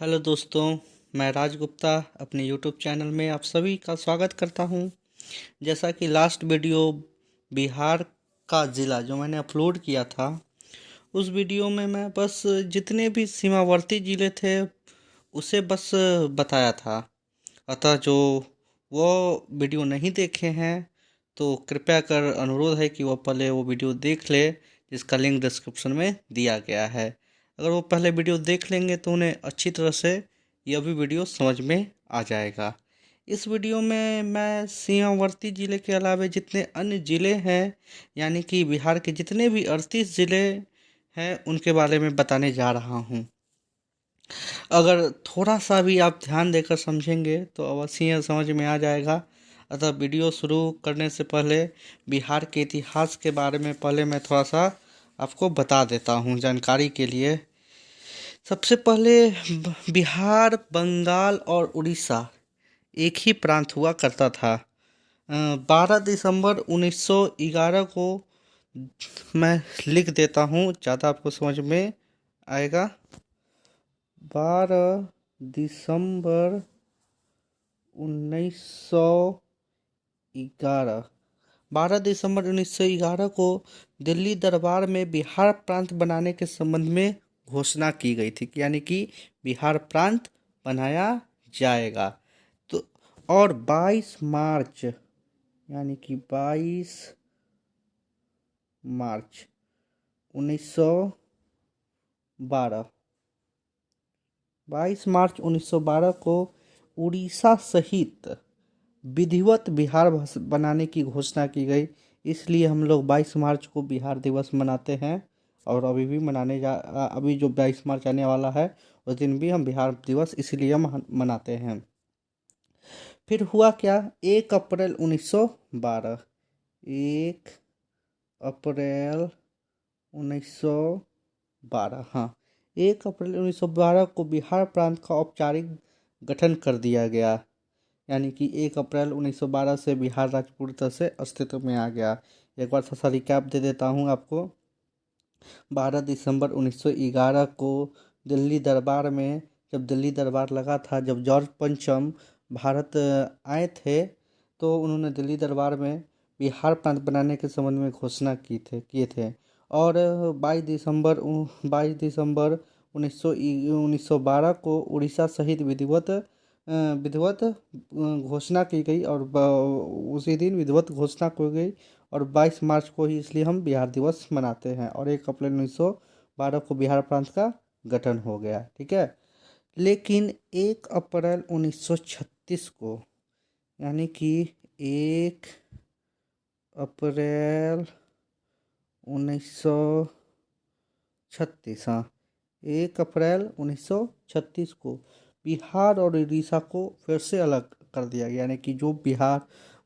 Hello दोस्तों। मैं राज गुप्ता अपने यूट्यूब चैनल में आप सभी का स्वागत करता हूं। जैसा कि लास्ट वीडियो बिहार का ज़िला जो मैंने अपलोड किया था, उस वीडियो में मैं बस जितने भी सीमावर्ती ज़िले थे उसे बस बताया था। अतः जो वो वीडियो नहीं देखे हैं तो कृपया कर अनुरोध है कि वो पहले वो वीडियो देख ले, जिसका लिंक डिस्क्रिप्शन में दिया गया है। अगर वो पहले वीडियो देख लेंगे तो उन्हें अच्छी तरह से यह भी वीडियो समझ में आ जाएगा। इस वीडियो में मैं सीमावर्ती ज़िले के अलावा जितने अन्य ज़िले हैं, यानी कि बिहार के जितने भी 38 ज़िले हैं, उनके बारे में बताने जा रहा हूँ। अगर थोड़ा सा भी आप ध्यान देकर समझेंगे तो अवश्य यह समझ में आ जाएगा। अतः वीडियो शुरू करने से पहले बिहार के इतिहास के बारे में पहले मैं थोड़ा सा आपको बता देता हूँ जानकारी के लिए। सबसे पहले बिहार, बंगाल और उड़ीसा एक ही प्रांत हुआ करता था। 12 दिसंबर 1911 को मैं लिख देता हूँ, ज़्यादा आपको समझ में आएगा। 12 दिसंबर 1911, 12 दिसंबर 1911 को दिल्ली दरबार में बिहार प्रांत बनाने के संबंध में घोषणा की गई थी, यानी कि बिहार प्रांत बनाया जाएगा। तो और 22 मार्च, यानी कि 22 मार्च 1912, 22 मार्च 1912 को उड़ीसा सहित विधिवत बिहार बनाने की घोषणा की गई। इसलिए हम लोग 22 मार्च को बिहार दिवस मनाते हैं और अभी भी अभी जो 22 मार्च आने वाला है उस दिन भी हम बिहार दिवस इसीलिए हम मनाते हैं। फिर हुआ क्या, 1 अप्रैल 1912, 1 अप्रैल 1912, हाँ, 1 अप्रैल 1912 को बिहार प्रांत का औपचारिक गठन कर दिया गया। यानी कि 1 अप्रैल 1912 से बिहार राज्य पूरी तरह से अस्तित्व में आ गया। एक बार सा रिकैप दे देता हूँ आपको। 12 दिसंबर 1911 को दिल्ली दरबार में, जब दिल्ली दरबार लगा था, जब जॉर्ज पंचम भारत आए थे, तो उन्होंने दिल्ली दरबार में बिहार प्रांत बनाने के संबंध में घोषणा किए थे। और 22 दिसंबर 1912 को उड़ीसा सहित विधिवत घोषणा की गई और उसी दिन विधिवत घोषणा की गई। और 22 मार्च को ही इसलिए हम बिहार दिवस मनाते हैं। और 1 अप्रैल 1912 को बिहार प्रांत का गठन हो गया, ठीक है। लेकिन 1 अप्रैल 1936 को, यानी कि 1 अप्रैल 1936, हाँ, 1 अप्रैल 1936 को बिहार और उड़ीसा को फिर से अलग कर दिया गया। यानी कि जो बिहार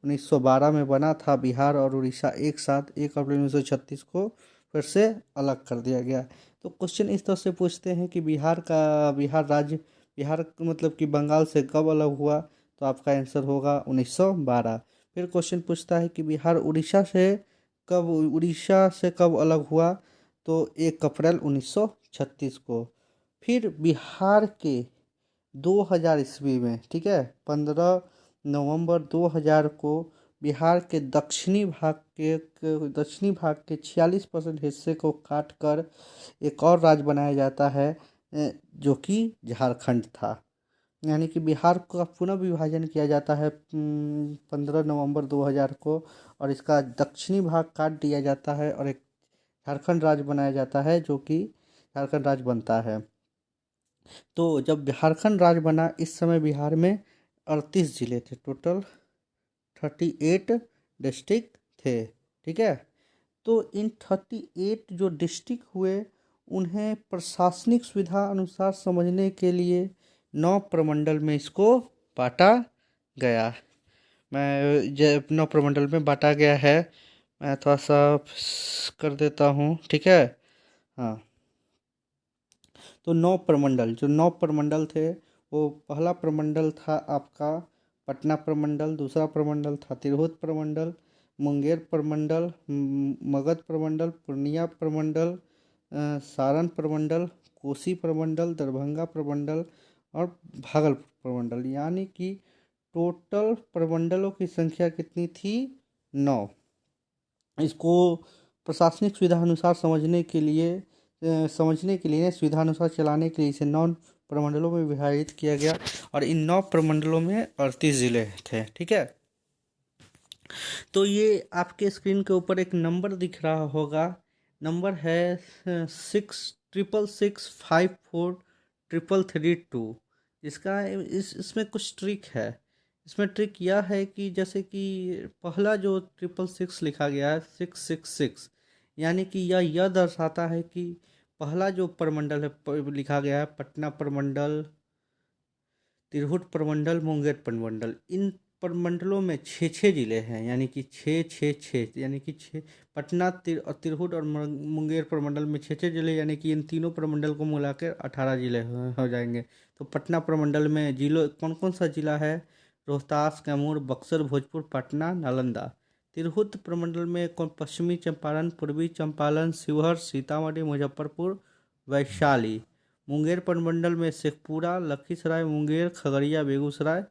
1912 में बना था, बिहार और उड़ीसा एक साथ 1 अप्रैल 1936 को फिर से अलग कर दिया गया। तो क्वेश्चन इस तरह से पूछते हैं कि बिहार मतलब कि बंगाल से कब अलग हुआ, तो आपका आंसर होगा 1912। फिर क्वेश्चन पूछता है कि बिहार उड़ीसा से कब अलग हुआ, तो 1 अप्रैल 1936 को। फिर बिहार के 2000 ईस्वी में, ठीक है, 15 नवंबर 2000 को बिहार के दक्षिणी भाग के 46% हिस्से को काट कर एक और राज्य बनाया जाता है, जो कि झारखंड था। यानी कि बिहार का पुनः विभाजन किया जाता है 15 नवंबर 2000 को, और इसका दक्षिणी भाग काट दिया जाता है और एक झारखंड राज्य बनाया जाता है, जो कि झारखंड राज्य बनता है। तो जब झारखंड राज्य बना, इस समय बिहार में 38 जिले थे, टोटल 38 डिस्ट्रिक्ट थे, ठीक है। तो इन 38 जो डिस्ट्रिक्ट हुए, उन्हें प्रशासनिक सुविधा अनुसार समझने के लिए 9 प्रमंडल में इसको बांटा गया। 9 प्रमंडल में बांटा गया है। मैं थोड़ा सा कर देता हूँ, ठीक है, हाँ। तो 9 प्रमंडल थे, वो पहला प्रमंडल था आपका पटना प्रमंडल, दूसरा प्रमंडल था तिरहुत प्रमंडल, मुंगेर प्रमंडल, मगध प्रमंडल, पूर्णिया प्रमंडल, सारण प्रमंडल, कोसी प्रमंडल, दरभंगा प्रमंडल और भागलपुर प्रमंडल, यानी कि टोटल प्रमंडलों की संख्या कितनी थी? 9। इसको प्रशासनिक सुविधा अनुसार समझने के लिए सुविधा अनुसार चलाने के लिए इसे 9 प्रमंडलों में विभाजित किया गया, और इन 9 प्रमंडलों में 38 जिले थे। ठीक है, तो ये आपके स्क्रीन के ऊपर एक नंबर दिख रहा होगा, नंबर है 6666543332। इसका इसमें कुछ ट्रिक है। इसमें ट्रिक यह है कि जैसे कि पहला जो 666 लिखा गया है 666, यानी कि यह दर्शाता है कि पहला जो प्रमंडल है लिखा गया है पटना प्रमंडल, तिरहुत प्रमंडल, मुंगेर प्रमंडल, इन प्रमंडलों में 6 जिले हैं, यानी कि 6 यानी कि 6 पटना तिरहुत और मुंगेर प्रमंडल में 6 जिले, यानी कि इन तीनों प्रमंडल को मिलाकर 18 जिले हो जाएंगे। तो पटना प्रमंडल में जिलों कौन कौन सा जिला है? रोहतास, कैमूर, बक्सर, भोजपुर, पटना, नालंदा। तिरहुत प्रमंडल में कौन? पश्चिमी चंपारण, पूर्वी चंपारण, शिवहर, सीतामढ़ी, मुजफ्फरपुर, वैशाली। मुंगेर प्रमंडल में शेखपुरा, लखीसराय, मुंगेर, खगड़िया, बेगूसराय,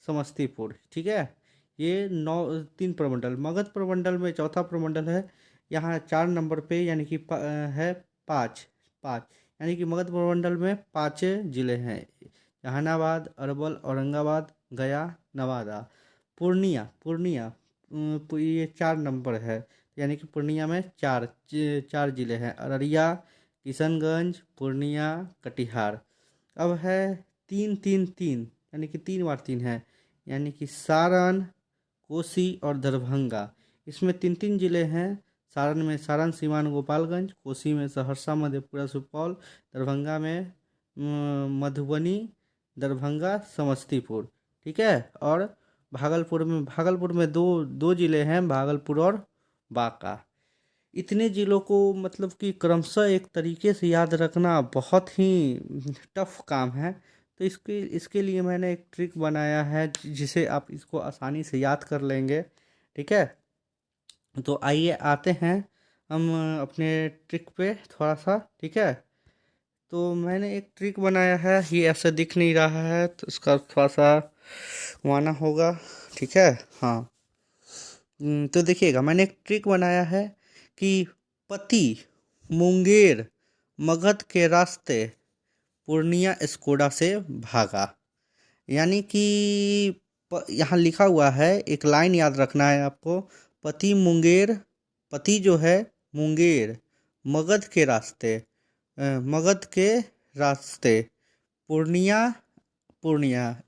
समस्तीपुर। ठीक है, ये 3 प्रमंडल। मगध प्रमंडल में चौथा प्रमंडल है, यहाँ 4 नंबर पे, यानी कि है 5, यानी कि मगध प्रमंडल में 5 जिले हैं, जहानाबाद, अरवल, औरंगाबाद, गया, नवादा। पूर्णिया ये 4 नंबर है, यानी कि पूर्णिया में 4 जिले हैं, अररिया, किशनगंज, पूर्णिया, कटिहार। अब है 3 यानी कि 3 बार 3 है, यानी कि सारण, कोसी और दरभंगा। इसमें 3 जिले हैं। सारण में सारण, सीवान, गोपालगंज, कोसी में सहरसा, मधेपुरा, सुपौल, दरभंगा में मधुबनी, दरभंगा, समस्तीपुर। ठीक है, और भागलपुर में दो जिले हैं, भागलपुर और बांका। इतने जिलों को मतलब कि क्रमशः एक तरीके से याद रखना बहुत ही टफ काम है। तो इसके लिए मैंने एक ट्रिक बनाया है जिसे आप इसको आसानी से याद कर लेंगे। ठीक है, तो आइए आते हैं हम अपने ट्रिक पे थोड़ा सा। ठीक है, तो मैंने एक ट्रिक बनाया है, ये ऐसे दिख नहीं रहा है तो इसका थोड़ा सा घुमाना होगा। ठीक है, हाँ। तो देखिएगा, मैंने एक ट्रिक बनाया है कि पति मुंगेर मगध के रास्ते पूर्णिया स्कोडा से भागा, यानी कि यहाँ लिखा हुआ है, एक लाइन याद रखना है आपको। पति जो है मुंगेर मगध के रास्ते पूर्णिया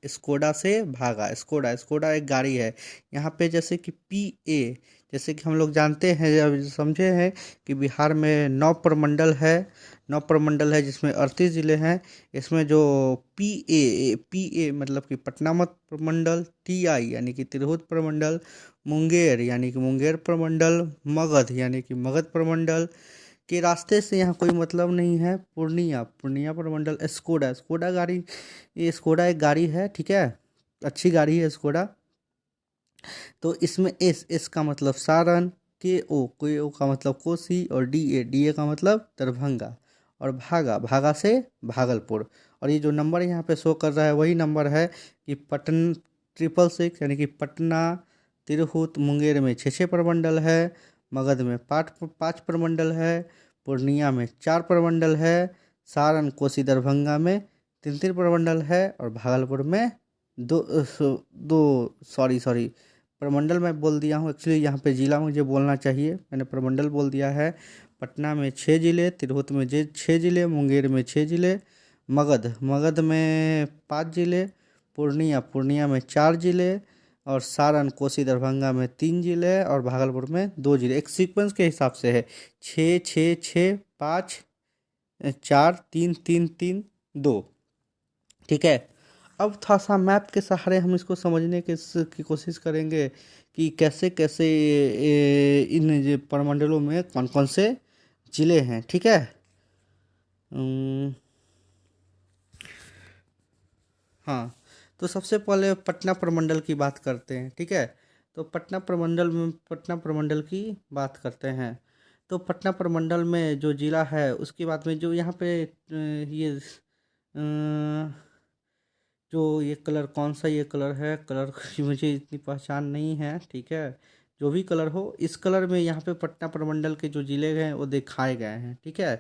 स्कोडा से भागा। स्कोडा एक गाड़ी है। यहाँ पे जैसे कि जैसे कि हम लोग जानते हैं, जब समझे हैं कि बिहार में 9 प्रमंडल है जिसमें 38 जिले हैं। इसमें जो पी ए मतलब कि पटना मत प्रमंडल, TI यानी कि तिरहुत प्रमंडल, मुंगेर यानी कि मुंगेर प्रमंडल, मगध यानी कि मगध प्रमंडल के रास्ते से यहाँ कोई मतलब नहीं है। पूर्णिया प्रमंडल। स्कोडा गाड़ी, ये स्कोडा एक गाड़ी है। ठीक है, अच्छी गाड़ी है स्कोडा। तो इसमें एस का मतलब सारण, के ओ का मतलब कोसी, और डी ए का मतलब दरभंगा, और भागा से भागलपुर। और ये जो नंबर यहाँ पे शो कर रहा है वही नंबर है कि 666 यानी कि पटना तिरहुत मुंगेर में 6 प्रमंडल है, मगध में 5 प्रमंडल है, पूर्णिया में 4 प्रमंडल है, सारण कोसी दरभंगा में 3 प्रमंडल है, और भागलपुर में दो सॉरी प्रमंडल मैं बोल दिया हूँ। एक्चुअली यहाँ पे जिला मुझे बोलना चाहिए, मैंने प्रमंडल बोल दिया है। पटना में 6 जिले, तिरहुत में 6 जिले, मुंगेर में 6 जिले, मगध में 5 जिले, पूर्णिया में 4 जिले, और सारण कोसी दरभंगा में 3 जिले, और भागलपुर में 2 जिले। एक सीक्वेंस के हिसाब से है 6 5 4 3 3 3 2। ठीक है, अब थोड़ा सा मैप के सहारे हम इसको समझने की कोशिश करेंगे कि कैसे कैसे इन प्रमंडलों में कौन कौन से जिले हैं। ठीक है, हाँ, तो सबसे पहले पटना प्रमंडल की बात करते हैं। ठीक है, तो पटना प्रमंडल की बात करते हैं। तो पटना प्रमंडल में जो जिला है उसकी बात में जो यहाँ पे ये जो ये कलर कौन सा ये कलर है, कलर की मुझे इतनी पहचान नहीं है, ठीक है। जो भी कलर हो, इस कलर में यहाँ पे पटना प्रमंडल के जो ज़िले हैं वो दिखाए गए हैं, ठीक है।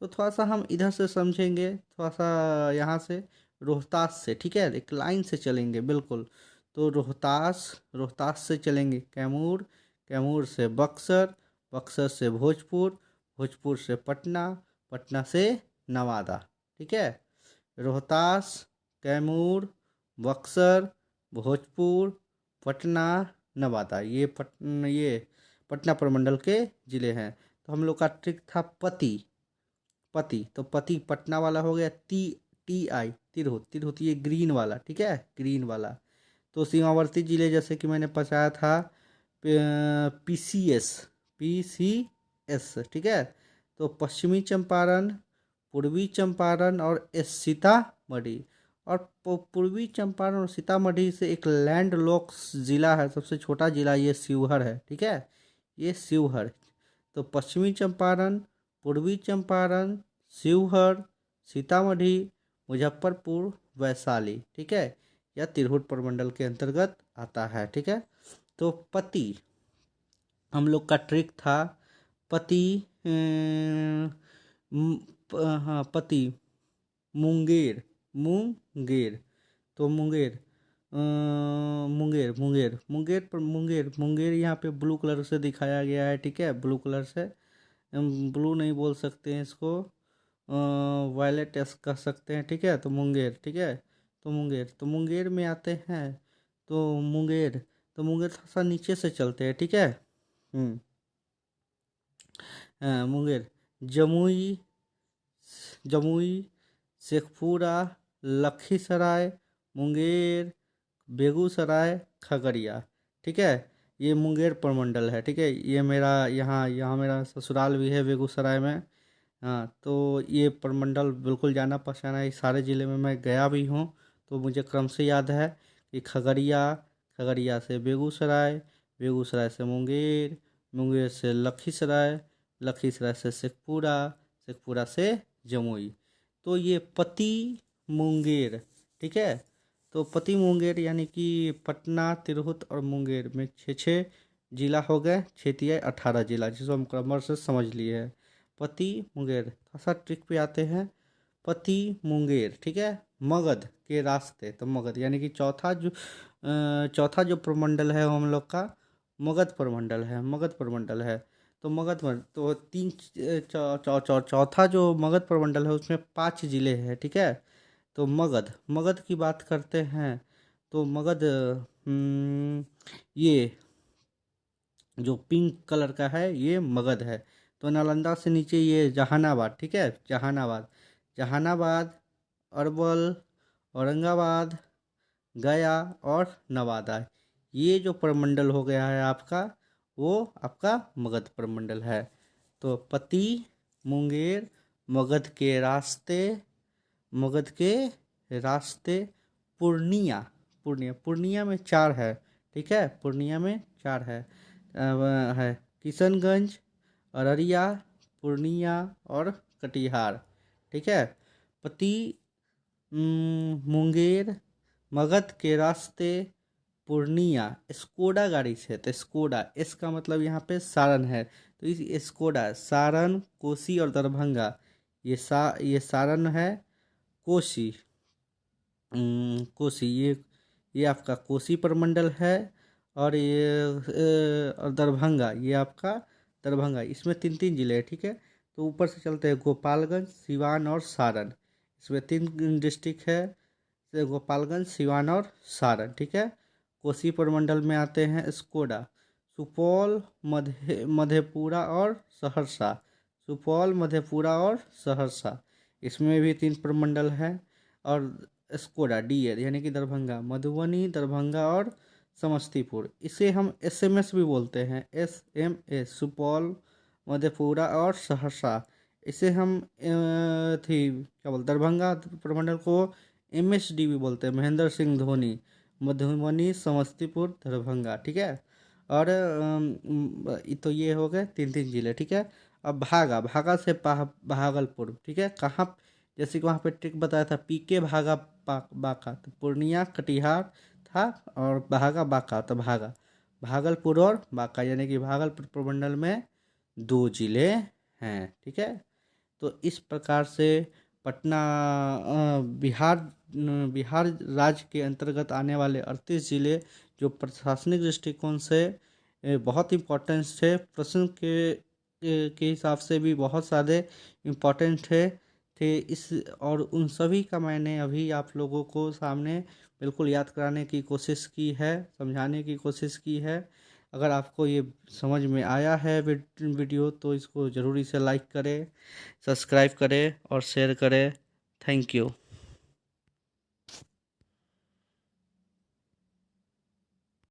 तो थोड़ा सा हम इधर से समझेंगे, थोड़ा सा यहाँ से रोहतास से, ठीक है, एक लाइन से चलेंगे बिल्कुल। तो रोहतास, रोहतास से चलेंगे कैमूर, कैमूर से बक्सर, बक्सर से भोजपुर, भोजपुर से पटना, पटना से नवादा, ठीक है। रोहतास, कैमूर, बक्सर, भोजपुर, पटना, नवादा, ये पटना प्रमंडल के ज़िले हैं। तो हम लोग का ट्रिक था पति, पति, तो पति पटना वाला हो गया। टी आई तिरहुत, तिरहुत ये ग्रीन वाला, ठीक है, ग्रीन वाला। तो सीमावर्ती जिले जैसे कि मैंने बताया था, PCS, PCS, ठीक है। तो पश्चिमी चंपारण, पूर्वी चंपारण और सीतामढ़ी। और पूर्वी चंपारण और सीतामढ़ी से एक लैंड लॉक ज़िला है, सबसे छोटा ज़िला ये शिवहर है, ठीक है, ये शिवहर। तो पश्चिमी चंपारण, पूर्वी चंपारण, शिवहर, सीतामढ़ी, मुजफ्फरपुर, वैशाली, ठीक है, यह तिरहुत प्रमंडल के अंतर्गत आता है, ठीक है। तो पति, हम लोग का ट्रिक था पति, हाँ पति, मुंगेर, मुंगेर, तो मुंगेर, मुंगेर, मुंगेर, मुंगेर पर मुंगेर, मुंगेर यहाँ पे ब्लू कलर से दिखाया गया है, ठीक है, ब्लू कलर से, ब्लू नहीं बोल सकते हैं इसको, वायलेट कह सकते हैं, ठीक है। तो मुंगेर, ठीक है, तो मुंगेर, तो मुंगेर में आते हैं। तो मुंगेर, तो मुंगेर थोड़ा सा नीचे से चलते हैं, ठीक है। मुंगेर, जमुई, जमुई, शेखपुरा, लखीसराय, मुंगेर, बेगूसराय, खगड़िया, ठीक है, ये मुंगेर प्रमंडल है, ठीक है। ये मेरा यहाँ यहाँ मेरा ससुराल भी है बेगूसराय में। हाँ, तो ये प्रमंडल बिल्कुल जाना पहचाना है, इस सारे ज़िले में मैं गया भी हूँ, तो मुझे क्रम से याद है कि खगड़िया, खगड़िया से बेगूसराय, बेगूसराय से मुंगेर, मुंगेर से लखीसराय, लखीसराय से शेखपुरा, शेखपुरा से जमुई। तो ये पति मुंगेर, ठीक है। तो पति मुंगेर यानी कि पटना, तिरहुत और मुंगेर में छः छः जिला हो गए, 6×18 जिला, जिसको हम क्रमश से समझ लिए हैं। पति मुंगेर, थोड़ा सा ट्रिक पे आते हैं। पति मुंगेर, ठीक है, मगध के रास्ते, तो मगध यानी कि चौथा जो प्रमंडल है वो हम लोग का मगध प्रमंडल है, मगध प्रमंडल है। तो तो चौथा जो मगध प्रमंडल है उसमें 5 जिले हैं, ठीक है। तो मगध, मगध की बात करते हैं। तो मगध, ये जो पिंक कलर का है ये मगध है। तो नालंदा से नीचे ये जहानाबाद, ठीक है, जहानाबाद, जहानाबाद, अरवल, औरंगाबाद, गया और नवादा, ये जो प्रमंडल हो गया है आपका, वो आपका मगध प्रमंडल है। तो पति मुंगेर, मगध के रास्ते, मगध के रास्ते, पूर्णिया, पूर्णिया, पूर्णिया में 4 है, ठीक है, पूर्णिया में 4 है, है किशनगंज, अररिया, पूर्णिया और कटिहार, ठीक है। पति मुंगेर, मगध के रास्ते, पूर्णिया, स्कोडा गाड़ी से, तो स्कोडा, इसका मतलब यहाँ पे सारण है, तो इस स्कोडा, सारण, कोसी और दरभंगा, ये सारण है, कोसी, कोसी, ये आपका कोसी प्रमंडल है। और और दरभंगा, ये आपका दरभंगा, इसमें 3 जिले हैं, ठीक है। तो ऊपर से चलते हैं गोपालगंज, सिवान और सारण, इसमें 3 डिस्ट्रिक्ट है, गोपालगंज, सिवान और सारण, ठीक है। कोसी प्रमंडल में आते हैं स्कोडा, सुपौल, मधेपुरा और सहरसा, सुपौल, मधेपुरा और सहरसा, इसमें भी 3 प्रमंडल हैं। और स्कोडा DL यानी कि दरभंगा, मधुबनी, दरभंगा और समस्तीपुर, इसे हम SMS भी बोलते हैं, SMS, सुपौल, मधेपुरा और सहरसा, इसे हम क्या बोलते, दरभंगा प्रमंडल को MSD भी बोलते हैं, महेंद्र सिंह धोनी, मधुबनी, समस्तीपुर, दरभंगा, ठीक है। और तो ये हो गए 3 जिले, ठीक है। अब भागा, भागा से भागलपुर, ठीक है, कहाँ, जैसे कि वहाँ पे ट्रिक बताया था, पीके भागा बाका, तो पूर्णिया कटिहार था और भागा बाका तो भागा। भागलपुर और बांका यानी कि भागलपुर प्रमंडल में 2 जिले हैं। ठीक है, तो इस प्रकार से पटना बिहार राज्य के अंतर्गत आने वाले 38 जिले जो प्रशासनिक दृष्टिकोण से बहुत इम्पोर्टेंस थे, प्रश्न के हिसाब से भी बहुत सारे इम्पोर्टेंट थे इस, और उन सभी का मैंने अभी आप लोगों को सामने बिल्कुल याद कराने की कोशिश की है, समझाने की कोशिश की है। अगर आपको ये समझ में आया है वीडियो तो इसको ज़रूरी से लाइक करें, सब्सक्राइब करें और शेयर करें। Thank you.